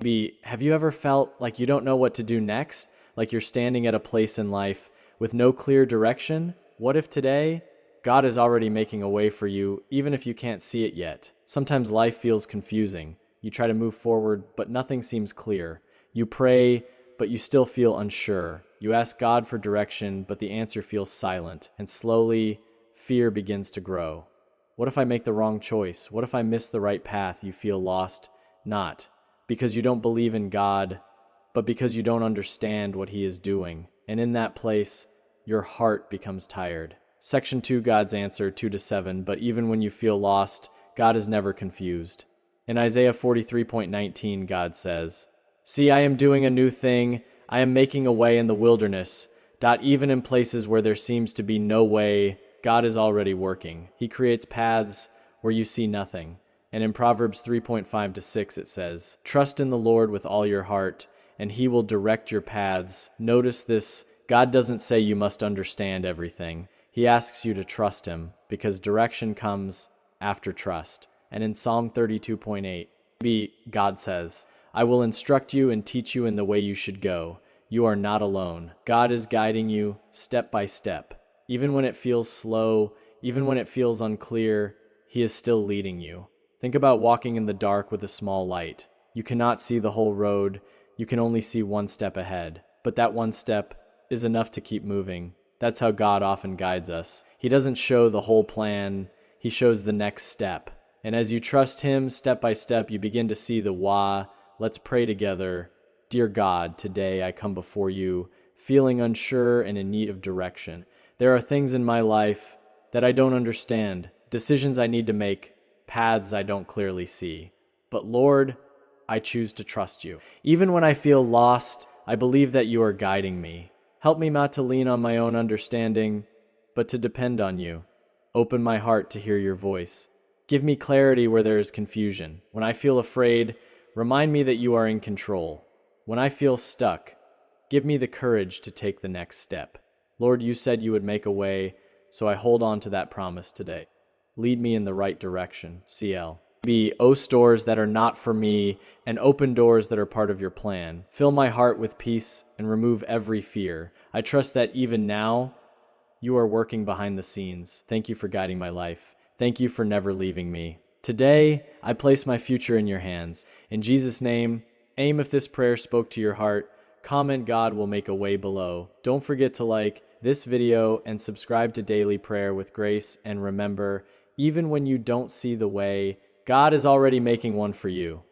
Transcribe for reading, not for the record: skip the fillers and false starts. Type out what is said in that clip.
B, have you ever felt like you don't know what to do next? Like you're standing at a place in life with no clear direction? What if today God is already making a way for you, even if you can't see it yet? Sometimes life feels confusing. You try to move forward, but nothing seems clear. You pray, but you still feel unsure. You ask God for direction, but the answer feels silent, and slowly, fear begins to grow. What if I make the wrong choice? What if I miss the right path? You feel lost, not because you don't believe in God, but because you don't understand what He is doing. And in that place, your heart becomes tired. Section 2, God's answer, 2-7. But even when you feel lost, God is never confused. In Isaiah 43:19, God says, "See, I am doing a new thing. I am making a way in the wilderness. Even in places where there seems to be no way, God is already working. He creates paths where you see nothing." And in Proverbs 3:5-6 it says, "Trust in the Lord with all your heart, and He will direct your paths." Notice this, God doesn't say you must understand everything. He asks you to trust Him, because direction comes after trust. And in Psalm 32:8, God says, "I will instruct you and teach you in the way you should go. You are not alone." God is guiding you step by step. Even when it feels slow, even when it feels unclear, He is still leading you. Think about walking in the dark with a small light. You cannot see the whole road. You can only see one step ahead. But that one step is enough to keep moving. That's how God often guides us. He doesn't show the whole plan. He shows the next step. And as you trust Him step by step, you begin to see the why. Let's pray together. Dear God, today I come before you, feeling unsure and in need of direction. There are things in my life that I don't understand, decisions I need to make, paths I don't clearly see. But Lord, I choose to trust you. Even when I feel lost, I believe that you are guiding me. Help me not to lean on my own understanding, but to depend on you. Open my heart to hear your voice. Give me clarity where there is confusion. When I feel afraid, remind me that you are in control. When I feel stuck, give me the courage to take the next step. Lord, you said you would make a way, so I hold on to that promise today. Lead me in the right direction. CL. B. Close doors that are not for me and open doors that are part of your plan. Fill my heart with peace and remove every fear. I trust that even now, you are working behind the scenes. Thank you for guiding my life. Thank you for never leaving me. Today, I place my future in your hands. In Jesus' name, aim if this prayer spoke to your heart. Comment God will make a way below. Don't forget to like this video and subscribe to Daily Prayer with Grace. And remember, even when you don't see the way, God is already making one for you.